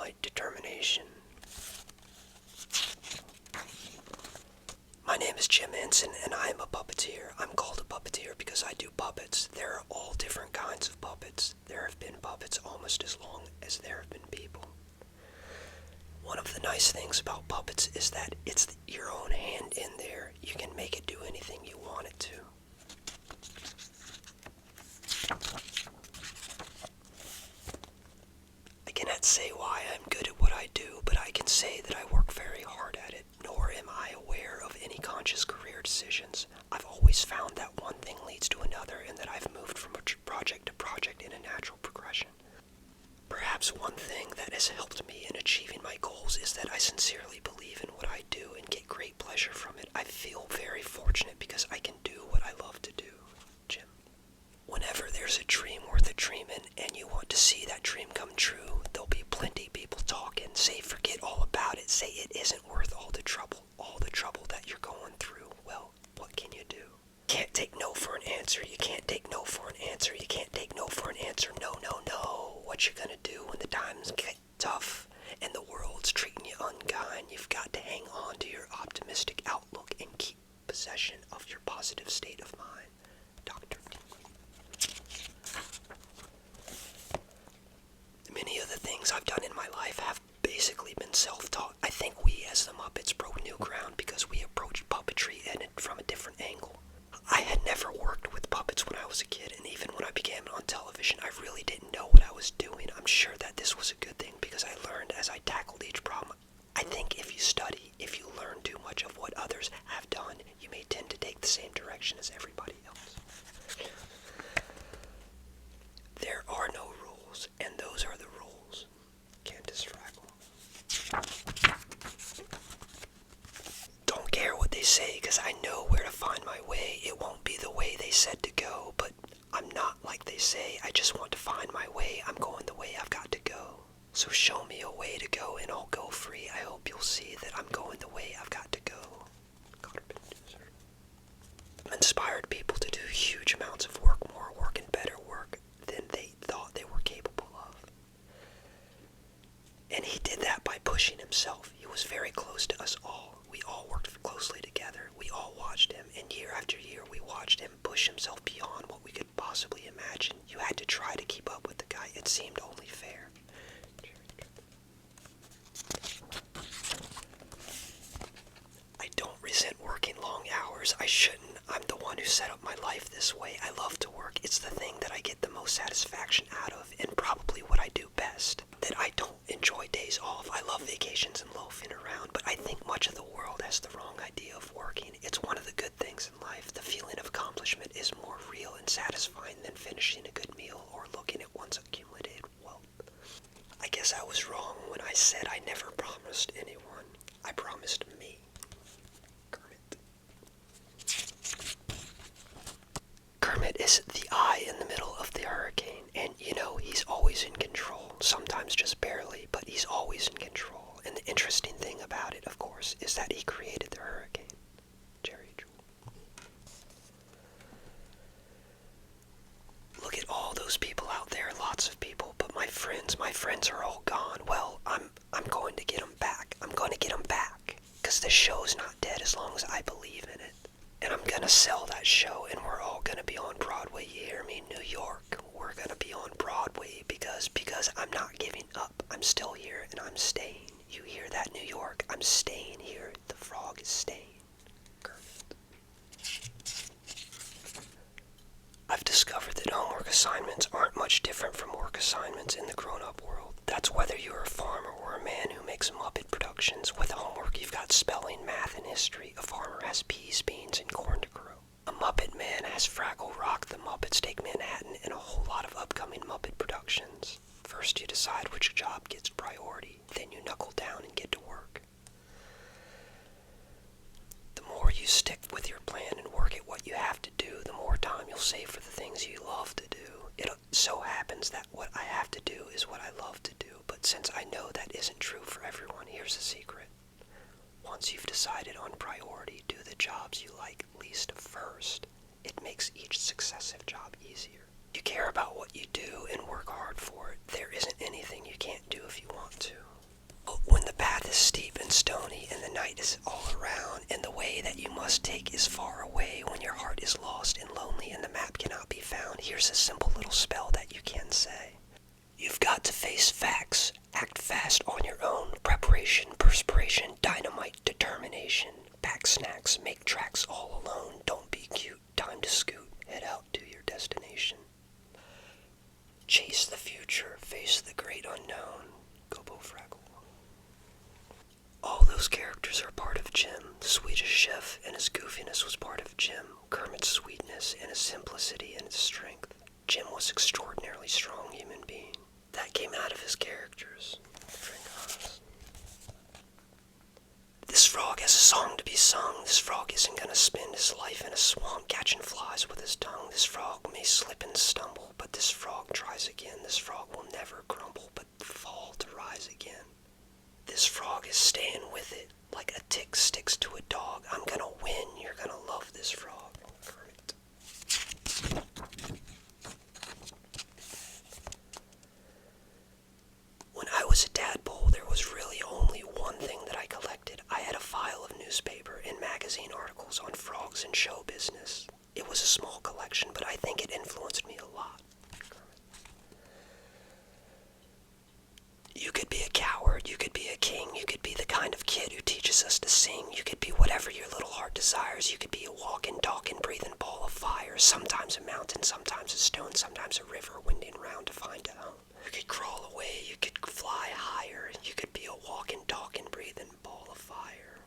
dynamite determination. My name is 𝘕𝘵𝘴, and I am a puppeteer. I'm called a puppeteer because I do puppets. There are all different kinds of puppets. There have been puppets almost as long as there have been people. One of the nice things about puppets is that it's your own hand in there. You can make it do anything you want it to. I cannot say why I'm good at what I do, but I can say that I work very hard at it, nor am I aware of any conscious career decisions. I've always found that one thing leads to another, and that I've moved from project to project in a natural progression. Perhaps one thing that has helped me in achieving my goals is that I sincerely believe in what I do and get great pleasure from it. I feel very fortunate because I can do what I love to do. Jim. Whenever there's a dream worth a dreaming and you want to see that dream come true, there'll be plenty people talking, say forget all about it, say it isn't worth all the trouble that you're going through. Well, what can you do? Can't take no for an answer, you can't take no for an answer, you can't take no for an answer, no, no, no. What you gonna do when the times get tough and the world's treating you unkind? You've got to hang on to your optimistic outlook and keep possession of your positive state of mind. Dr. D. Many of the things I've done in my life have basically been self-taught. I think we as the Muppets broke new ground because we approached puppetry and it from a different angle. I had never worked with puppets when I was a kid, and even when I began on television, I really didn't know what I was doing. I'm sure that this was a good thing because I learned as I tackled each problem. I think if you study, if you learn too much of what others have done, you may tend to take the same direction as everybody else. There are no rules, and those are the rules. Candace Fraggle. Don't care what they say, because I know where to find my way. It won't be the way they said to go, but I'm not like they say. I just want to find my way. I'm going the way I've got to go. So show me a way to go and I'll go free. I hope you'll see that I'm going the way I've got to go. I've inspired people to do huge amounts of work, more work and better work than they thought they were capable of. And he did that by pushing himself. He was very close to us all. We all worked closely together. We all watched him, and year after year we watched him push himself beyond what we could possibly imagine. You had to try to keep up with the guy. It seemed only fair. I don't resent working long hours. I shouldn't. I'm the one who set up my life this way. I love to work. It's the thing that I get the most satisfaction out of, and probably what I do best. That I don't enjoy days off. I love vacations and loafing around, but I think much of the world has the wrong idea of working. It's one of the good things in life. The feeling of accomplishment is more real and satisfying than finishing a good meal or looking at one's accumulated wealth. I guess I was wrong when I said I never promised anyone. I promised me. 𝘕𝘵𝘴 is the eye in the middle of the hurricane, and you know, he's always in control, sometimes just barely, but he's always in control. And the interesting thing about it, of course, is that he created the hurricane. Jerry Jewell. Look at all those people out there, lots of people, but my friends are all gone. Well, I'm going to get them back. I'm going to get them back, because this show's not dead as long as I believe in it. And I'm gonna sell that show, and we're all gonna be on Broadway. You hear me? New York, we're gonna be on Broadway because I'm not giving up. I'm still here, and I'm staying. You hear that, New York? I'm staying here. The frog is staying. I've discovered that homework assignments aren't much different from work assignments in the grown-up world. That's whether you're a farmer or a man who makes Muppet productions. With homework, you've got spelling, math, and history. A farmer has peas, beans, and corn to grow. A Muppet man has Fraggle Rock, The Muppets Take Manhattan, and a whole lot of upcoming Muppet productions. First, you decide which job gets priority. Then you knuckle down and get to work. The more you stick with your plan and work at what you have to do, the more time you'll save for the things you love to do. It so happens that what I have to do is what I love to do, but since I know that isn't true for everyone, here's the secret. Once you've decided on priority, do the jobs you like least first. It makes each successive job easier. You care about what you do and work hard for it. There isn't anything you can't do if you want to. is lost and lonely and the map cannot be found, here's a simple little spell that you can say. You've got to face facts, act fast on your own, preparation, perspiration, dynamite, determination, pack snacks, make tracks all alone, don't be cute, time to scoot, head out to your destination. Chase the future, face the great unknown, 𝘐𝘵𝘴. All those characters are part of Jim. The Swedish chef and his goofiness was part of Jim. Kermit's sweetness and his simplicity and his strength. Jim was an extraordinarily strong human being. That came out of his characters. This frog has a song to be sung. This frog isn't gonna spend his life in a swamp catching flies with his tongue. This frog may slip and stumble, but this frog tries again. This frog will never crumble, but fall to rise again. This frog is staying with it, like a tick sticks to a dog. I'm gonna win, you're gonna love this frog. Kermit. When I was a tadpole, there was really only one thing that I collected. I had a file of newspaper and magazine articles on frogs and show business. It was a small collection, but I think it influenced me a lot. You could be a coward, you could be a king, you could be the kind of kid who teaches us to sing, you could be whatever your little heart desires, you could be a walking, talking, breathing ball of fire, sometimes a mountain, sometimes a stone, sometimes a river, winding round to find a home. You could crawl away, you could fly higher, you could be a walking, talking, breathing ball of fire.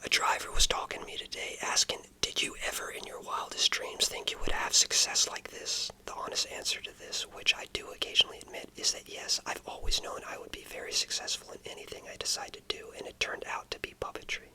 A driver was talking to me today, asking, did you ever in your wildest dreams think you would have success like this? The honest answer to this, which I do occasionally admit, is that yes, I've always known I would be very successful in anything I decide to do, and it turned out to be puppetry.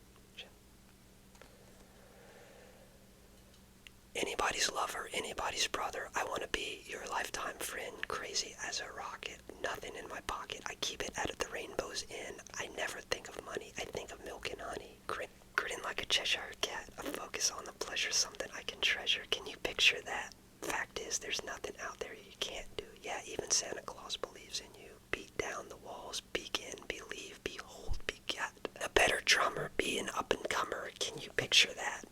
Anybody's lover, anybody's brother, I want to be your lifetime friend, crazy as a rocket, nothing in my pocket, I keep it out of the rainbow's end, I never think of money, I think of milk and honey, grinning like a Cheshire cat, a focus on the pleasure, something I can treasure, can you picture that? Fact is, there's nothing out there you can't do, yeah, even Santa Claus believes in you, beat down the walls, begin, believe, behold, beget, a better drummer, be an up-and-comer, can you picture that?